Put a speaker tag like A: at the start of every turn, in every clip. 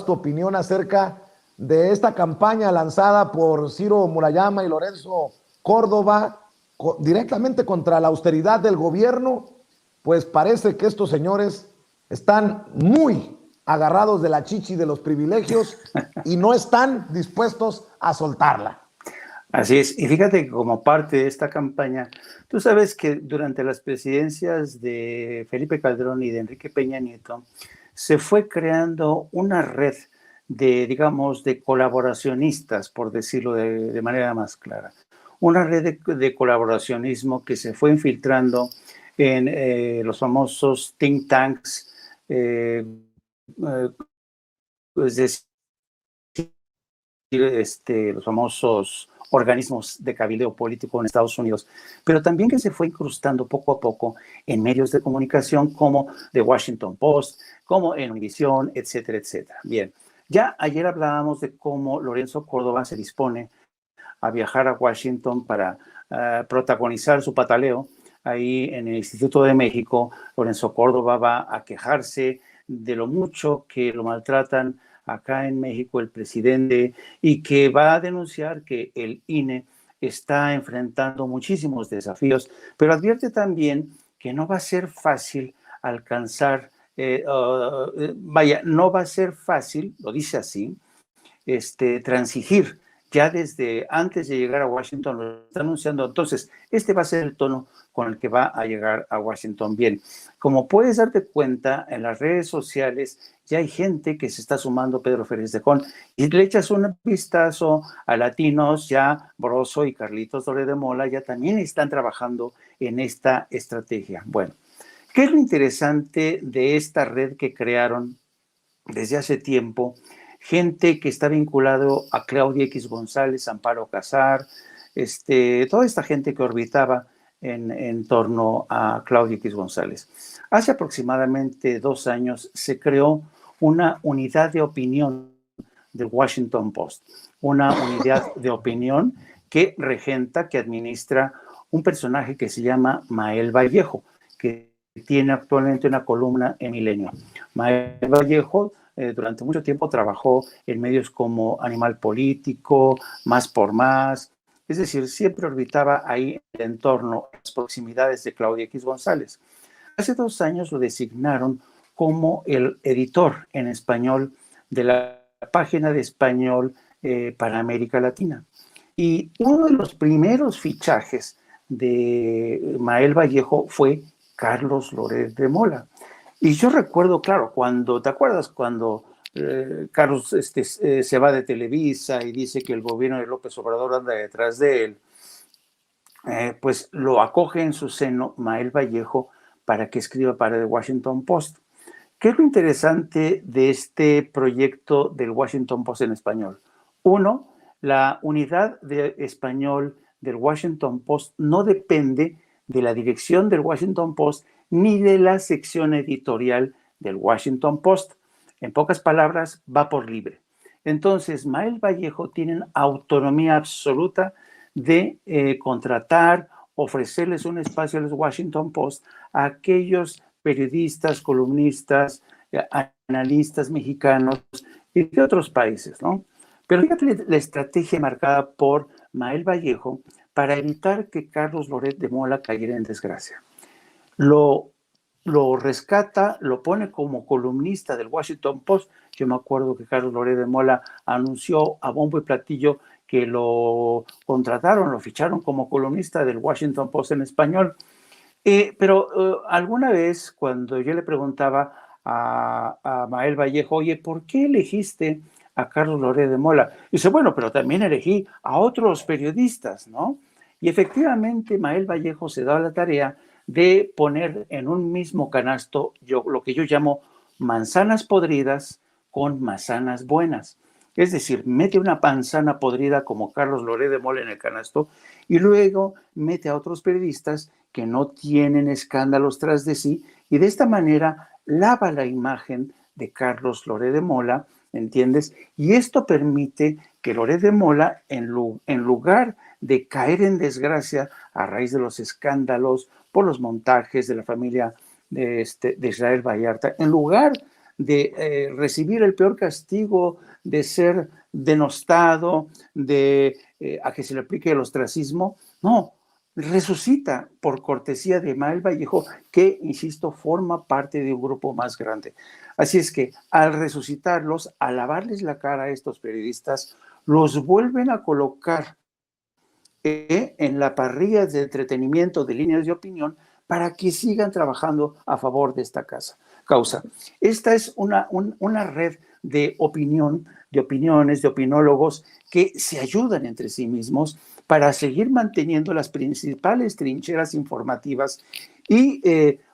A: tu opinión acerca de esta campaña lanzada por Ciro Murayama y Lorenzo Córdoba directamente contra la austeridad del gobierno. Pues parece que estos señores están muy agarrados de la chichi de los privilegios y no están dispuestos a soltarla.
B: Así es, y fíjate que como parte de esta campaña, tú sabes que durante las presidencias de Felipe Calderón y de Enrique Peña Nieto, se fue creando una red de, digamos, de colaboracionistas, por decirlo de manera más clara. Una red de colaboracionismo que se fue infiltrando en los famosos think tanks, es decir, los famosos organismos de cabildeo político en Estados Unidos, pero también que se fue incrustando poco a poco en medios de comunicación como The Washington Post, como en Univision, etcétera, etcétera. Bien, ya ayer hablábamos de cómo Lorenzo Córdoba se dispone a viajar a Washington para protagonizar su pataleo. Ahí en el Instituto de México, Lorenzo Córdoba va a quejarse de lo mucho que lo maltratan acá en México el presidente y que va a denunciar que el INE está enfrentando muchísimos desafíos, pero advierte también que no va a ser fácil alcanzar, no va a ser fácil, lo dice así, transigir. Ya desde antes de llegar a Washington lo está anunciando. Entonces, este va a ser el tono con el que va a llegar a Washington. Bien, como puedes darte cuenta, en las redes sociales ya hay gente que se está sumando, Pedro Ferriz de Con, y le echas un vistazo a latinos, ya Broso y Carlitos Loret de Mola ya también están trabajando en esta estrategia. Bueno, ¿qué es lo interesante de esta red que crearon desde hace tiempo? Gente que está vinculado a Claudia X González, Amparo Casar, toda esta gente que orbitaba en torno a Claudia X González. Hace aproximadamente 2 años se creó una unidad de opinión del Washington Post, una unidad de opinión que regenta, que administra un personaje que se llama Mael Vallejo, que tiene actualmente una columna en Milenio. Mael Vallejo durante mucho tiempo trabajó en medios como Animal Político, Más por Más, es decir, siempre orbitaba ahí en torno a las proximidades de Claudia X González. Hace 2 años lo designaron como el editor en español de la página de español para América Latina. Y uno de los primeros fichajes de Mael Vallejo fue Carlos Loret de Mola. Y yo recuerdo, claro, ¿te acuerdas cuando Carlos se va de Televisa y dice que el gobierno de López Obrador anda detrás de él? Pues lo acoge en su seno Mael Vallejo para que escriba para The Washington Post. ¿Qué es lo interesante de este proyecto del Washington Post en español? Uno, la unidad de español del Washington Post no depende de la dirección del Washington Post ni de la sección editorial del Washington Post. En pocas palabras, va por libre. Entonces, Mael Vallejo tiene autonomía absoluta de contratar, ofrecerles un espacio al Washington Post a aquellos periodistas, columnistas, analistas mexicanos y de otros países, ¿no? Pero fíjate la estrategia marcada por Mael Vallejo para evitar que Carlos Loret de Mola cayera en desgracia. Lo rescata, lo pone como columnista del Washington Post. Yo me acuerdo que Carlos Loret de Mola anunció a bombo y platillo que lo contrataron, lo ficharon como columnista del Washington Post en español. Pero alguna vez cuando yo le preguntaba a Mael Vallejo, oye, ¿por qué elegiste a Carlos Loret de Mola? Dice, bueno, pero también elegí a otros periodistas, ¿no? Y efectivamente Mael Vallejo se da la tarea de poner en un mismo canasto lo que yo llamo manzanas podridas con manzanas buenas. Es decir, mete una manzana podrida como Carlos Loret de Mola en el canasto y luego mete a otros periodistas que no tienen escándalos tras de sí y de esta manera lava la imagen de Carlos Loret de Mola, ¿entiendes? Y esto permite que Loret de Mola, en lugar de caer en desgracia a raíz de los escándalos por los montajes de la familia de Israel Vallarta, en lugar de recibir el peor castigo, de ser denostado, a que se le aplique el ostracismo. No, resucita por cortesía de Mael Vallejo, que, insisto, forma parte de un grupo más grande. Así es que al resucitarlos, al lavarles la cara a estos periodistas, los vuelven a colocar en la parrilla de entretenimiento de líneas de opinión para que sigan trabajando a favor de esta causa. Esta es una red de opinión, de opiniones, de opinólogos que se ayudan entre sí mismos para seguir manteniendo las principales trincheras informativas y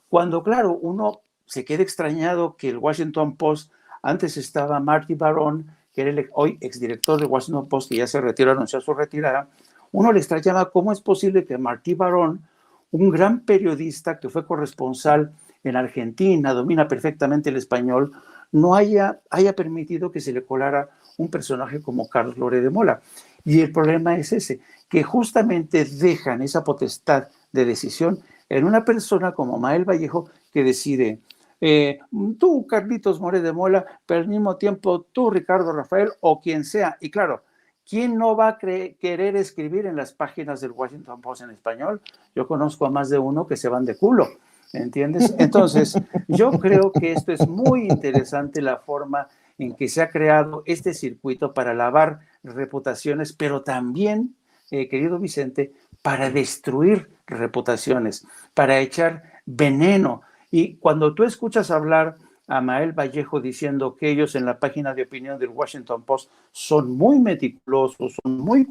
B: cuando, claro, uno se queda extrañado que el Washington Post, antes estaba Marty Baron, que era el hoy exdirector del Washington Post, que ya se retiró, anunció su retirada, uno le extrañaba cómo es posible que Marty Baron, un gran periodista que fue corresponsal en Argentina, domina perfectamente el español, no haya permitido que se le colara un personaje como Carlos Loret de Mola. Y el problema es ese, que justamente dejan esa potestad de decisión en una persona como Mael Vallejo, que decide, tú, Carlitos Loret de Mola, pero al mismo tiempo tú, Ricardo Rafael, o quien sea. Y claro, ¿quién no va a querer escribir en las páginas del Washington Post en español? Yo conozco a más de uno que se van de culo, ¿entiendes? Entonces, yo creo que esto es muy interesante, la forma en que se ha creado este circuito para lavar reputaciones, pero también, querido Vicente, para destruir reputaciones, para echar veneno. Y cuando tú escuchas hablar a Mael Vallejo diciendo que ellos en la página de opinión del Washington Post son muy meticulosos, son muy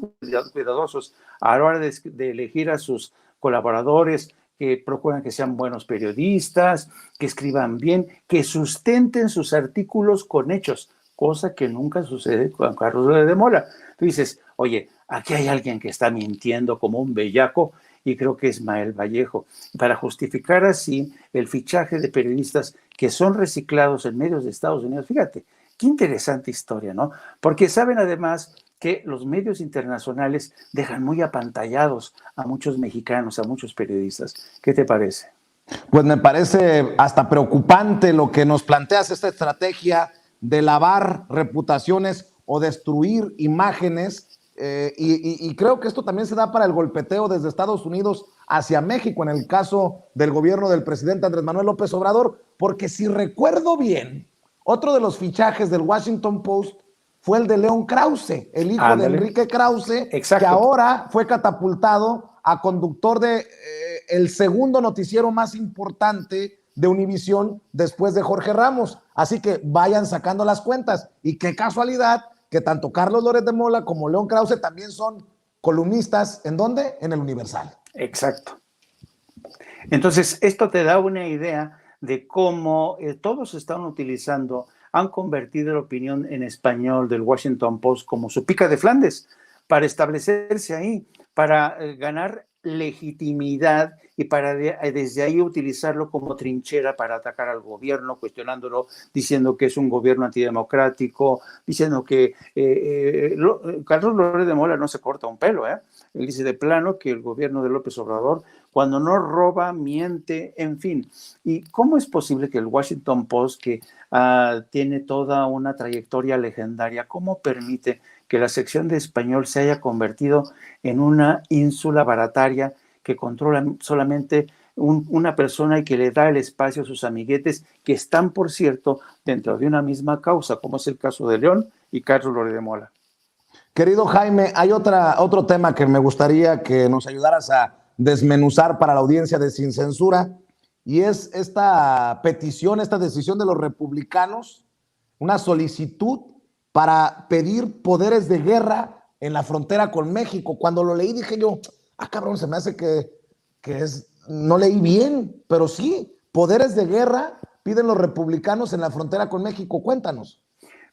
B: cuidadosos a la hora de elegir a sus colaboradores, que procuran que sean buenos periodistas, que escriban bien, que sustenten sus artículos con hechos, cosa que nunca sucede con Carlos Loret de Mola. Tú dices, oye, aquí hay alguien que está mintiendo como un bellaco, y creo que es Mael Vallejo, para justificar así el fichaje de periodistas que son reciclados en medios de Estados Unidos. Fíjate, qué interesante historia, ¿no? Porque saben además que los medios internacionales dejan muy apantallados a muchos mexicanos, a muchos periodistas. ¿Qué te parece?
A: Pues me parece hasta preocupante lo que nos planteas, esta estrategia de lavar reputaciones o destruir imágenes. Y creo que esto también se da para el golpeteo desde Estados Unidos hacia México, en el caso del gobierno del presidente Andrés Manuel López Obrador, porque si recuerdo bien, otro de los fichajes del Washington Post fue el de León Krause, el hijo de Enrique Krause,
B: exacto,
A: que ahora fue catapultado a conductor de el segundo noticiero más importante de Univisión después de Jorge Ramos. Así que vayan sacando las cuentas. Y qué casualidad que tanto Carlos Loret de Mola como León Krause también son columnistas. ¿En dónde? En el Universal.
B: Exacto. Entonces, esto te da una idea de cómo todos están utilizando, han convertido la opinión en español del Washington Post como su pica de Flandes, para establecerse ahí, para ganar legitimidad y para desde ahí utilizarlo como trinchera para atacar al gobierno, cuestionándolo, diciendo que es un gobierno antidemocrático, diciendo que Carlos Loret de Mola no se corta un pelo, Él dice de plano que el gobierno de López Obrador, cuando no roba, miente, en fin. ¿Y cómo es posible que el Washington Post, que tiene toda una trayectoria legendaria, cómo permite que la sección de español se haya convertido en una ínsula barataria que controla solamente una persona y que le da el espacio a sus amiguetes, que están, por cierto, dentro de una misma causa, como es el caso de León y Carlos Loret de Mola?
A: Querido Jaime, hay otro tema que me gustaría que nos ayudaras a desmenuzar para la audiencia de Sin Censura, y es esta petición, esta decisión de los republicanos, una solicitud para pedir poderes de guerra en la frontera con México. Cuando lo leí dije yo, cabrón, se me hace que no leí bien, pero sí, poderes de guerra piden los republicanos en la frontera con México. Cuéntanos.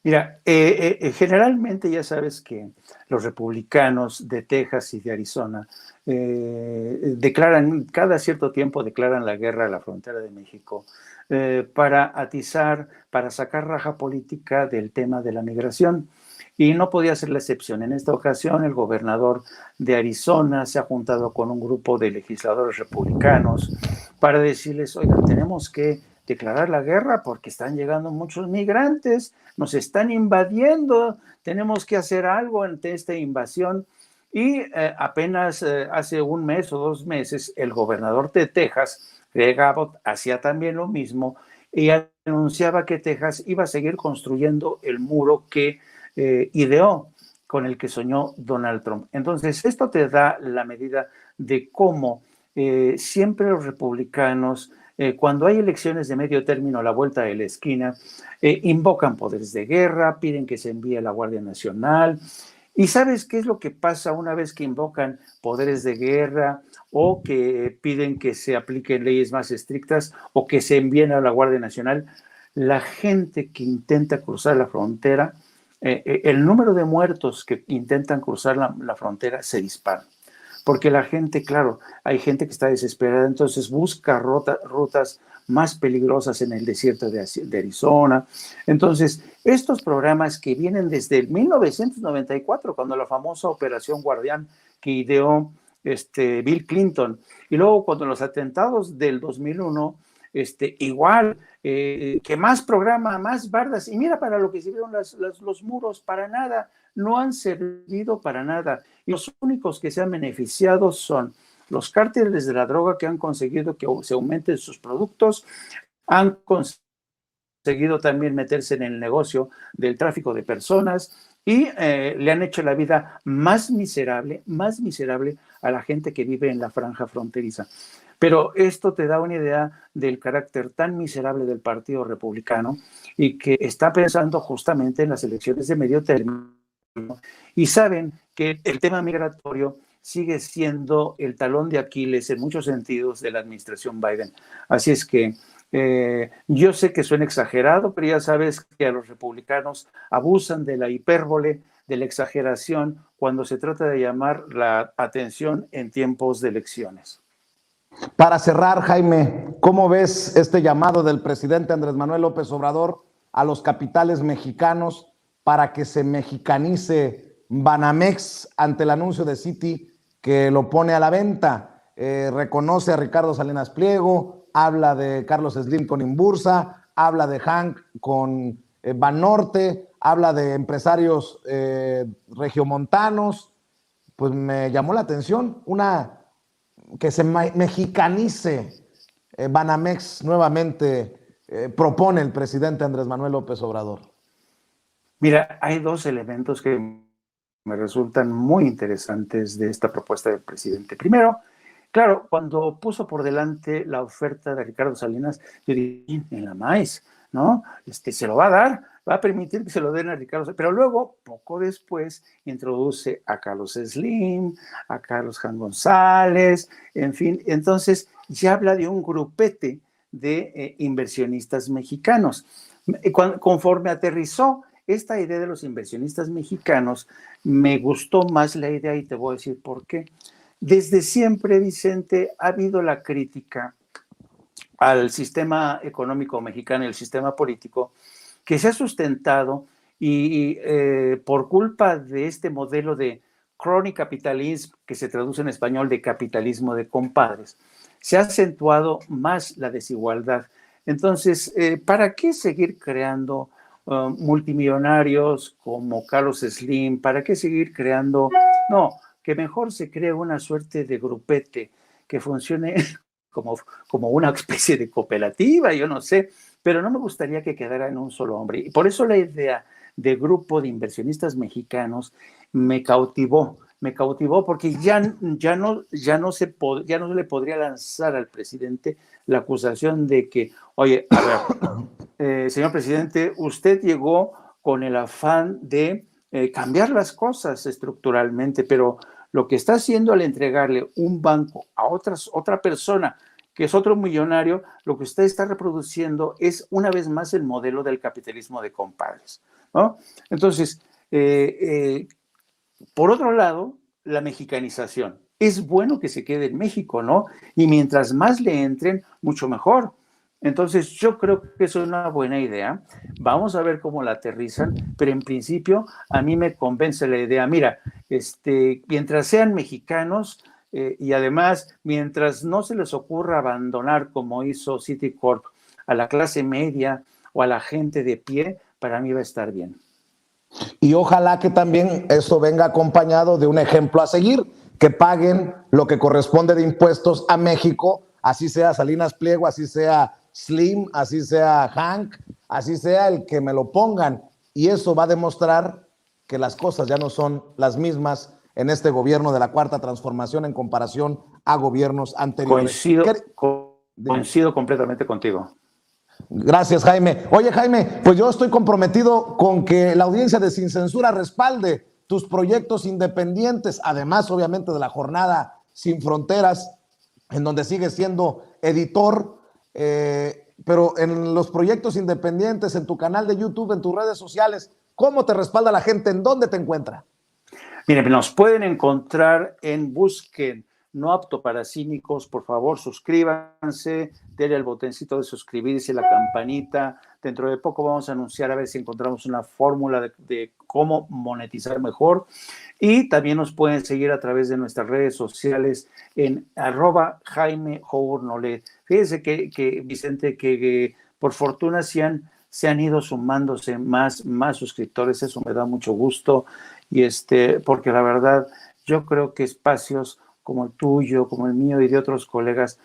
B: Mira, generalmente ya sabes que los republicanos de Texas y de Arizona declaran, cada cierto tiempo declaran la guerra a la frontera de México para atizar, para sacar raja política del tema de la migración. Y no podía ser la excepción. En esta ocasión, el gobernador de Arizona se ha juntado con un grupo de legisladores republicanos para decirles, oigan, tenemos que declarar la guerra porque están llegando muchos migrantes, nos están invadiendo, tenemos que hacer algo ante esta invasión. Y apenas hace un mes o 2 meses, el gobernador de Texas, Greg Abbott, hacía también lo mismo y anunciaba que Texas iba a seguir construyendo el muro que ideó, con el que soñó Donald Trump. Entonces, esto te da la medida de cómo siempre los republicanos, cuando hay elecciones de medio término a la vuelta de la esquina, invocan poderes de guerra, piden que se envíe la Guardia Nacional. ¿Y sabes qué es lo que pasa una vez que invocan poderes de guerra o que piden que se apliquen leyes más estrictas o que se envíen a la Guardia Nacional? La gente que intenta cruzar la frontera, el número de muertos que intentan cruzar la frontera se dispara. Porque la gente, claro, hay gente que está desesperada, entonces busca rutas más peligrosas en el desierto de Arizona. Entonces, estos programas que vienen desde el 1994, cuando la famosa Operación Guardián que ideó Bill Clinton, y luego cuando los atentados del 2001, igual, que más programa, más bardas, y mira para lo que sirvieron los muros, para nada, no han servido para nada. Y los únicos que se han beneficiado son los cárteles de la droga, que han conseguido que se aumenten sus productos, han conseguido también meterse en el negocio del tráfico de personas y le han hecho la vida más miserable a la gente que vive en la franja fronteriza. Pero esto te da una idea del carácter tan miserable del Partido Republicano y que está pensando justamente en las elecciones de medio término. Y saben que el tema migratorio sigue siendo el talón de Aquiles en muchos sentidos de la administración Biden. Así es que yo sé que suena exagerado, pero ya sabes que a los republicanos abusan de la hipérbole, de la exageración, cuando se trata de llamar la atención en tiempos de elecciones.
A: Para cerrar, Jaime, ¿cómo ves este llamado del presidente Andrés Manuel López Obrador a los capitales mexicanos para que se mexicanice Banamex ante el anuncio de Citi que lo pone a la venta? Reconoce a Ricardo Salinas Pliego, habla de Carlos Slim con Inbursa, habla de Hank con Banorte, habla de empresarios regiomontanos. Pues me llamó la atención que se mexicanice Banamex nuevamente, propone el presidente Andrés Manuel López Obrador.
B: Mira, hay 2 elementos que me resultan muy interesantes de esta propuesta del presidente. Primero, claro, cuando puso por delante la oferta de Ricardo Salinas, yo dije, en la maíz, ¿no? Se lo va a dar, va a permitir que se lo den a Ricardo Salinas, pero luego, poco después, introduce a Carlos Slim, a Carlos Jan González, en fin, entonces ya habla de un grupete de inversionistas mexicanos. Conforme aterrizó esta idea de los inversionistas mexicanos, me gustó más la idea y te voy a decir por qué. Desde siempre, Vicente, ha habido la crítica al sistema económico mexicano y el sistema político que se ha sustentado y por culpa de este modelo de crony capitalism, que se traduce en español de capitalismo de compadres, se ha acentuado más la desigualdad. Entonces, ¿para qué seguir creando multimillonarios como Carlos Slim? ¿Para qué seguir creando? No, que mejor se cree una suerte de grupete que funcione como una especie de cooperativa, yo no sé, pero no me gustaría que quedara en un solo hombre. Y por eso la idea de grupo de inversionistas mexicanos me cautivó porque ya no le podría lanzar al presidente la acusación de que, oye, a ver, señor presidente, usted llegó con el afán de cambiar las cosas estructuralmente, pero lo que está haciendo al entregarle un banco a otra persona, que es otro millonario, lo que usted está reproduciendo es una vez más el modelo del capitalismo de compadres, ¿no? Entonces, por otro lado, la mexicanización. Es bueno que se quede en México, ¿no? Y mientras más le entren, mucho mejor. Entonces, yo creo que es una buena idea. Vamos a ver cómo la aterrizan, pero en principio a mí me convence la idea. Mira, mientras sean mexicanos y además, mientras no se les ocurra abandonar, como hizo Citicorp, a la clase media o a la gente de pie, para mí va a estar bien.
A: Y ojalá que también eso venga acompañado de un ejemplo a seguir, que paguen lo que corresponde de impuestos a México, así sea Salinas Pliego, así sea Slim, así sea Hank, así sea el que me lo pongan. Y eso va a demostrar que las cosas ya no son las mismas en este gobierno de la Cuarta Transformación en comparación a gobiernos anteriores.
B: Coincido completamente contigo.
A: Gracias, Jaime. Oye, Jaime, pues yo estoy comprometido con que la audiencia de Sin Censura respalde tus proyectos independientes, además, obviamente, de la Jornada Sin Fronteras, en donde sigues siendo editor, pero en los proyectos independientes, en tu canal de YouTube, en tus redes sociales, ¿cómo te respalda la gente? ¿En dónde te encuentra?
B: Miren, nos pueden encontrar busquen No Apto para Cínicos, por favor, suscríbanse, denle el botoncito de suscribirse, la campanita. Dentro de poco vamos a anunciar a ver si encontramos una fórmula de cómo monetizar mejor. Y también nos pueden seguir a través de nuestras redes sociales en @Jaime Fíjense que Vicente, que por fortuna se han ido sumándose más suscriptores, eso me da mucho gusto, y porque la verdad yo creo que espacios como el tuyo, como el mío y de otros colegas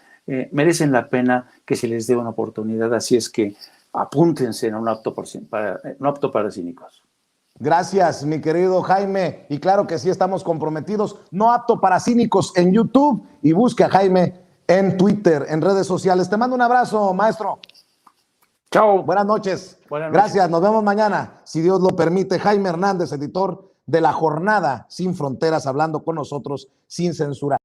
B: merecen la pena que se les dé una oportunidad, así es que apúntense en No Apto para Cínicos.
A: Gracias, mi querido Jaime, y claro que sí estamos comprometidos. No Apto para Cínicos en YouTube, y busque a Jaime en Twitter, en redes sociales. Te mando un abrazo, maestro.
B: Chao.
A: Buenas noches.
B: Buenas noches.
A: Gracias, nos vemos mañana, si Dios lo permite. Jaime Hernández, editor de La Jornada Sin Fronteras, hablando con nosotros sin censura.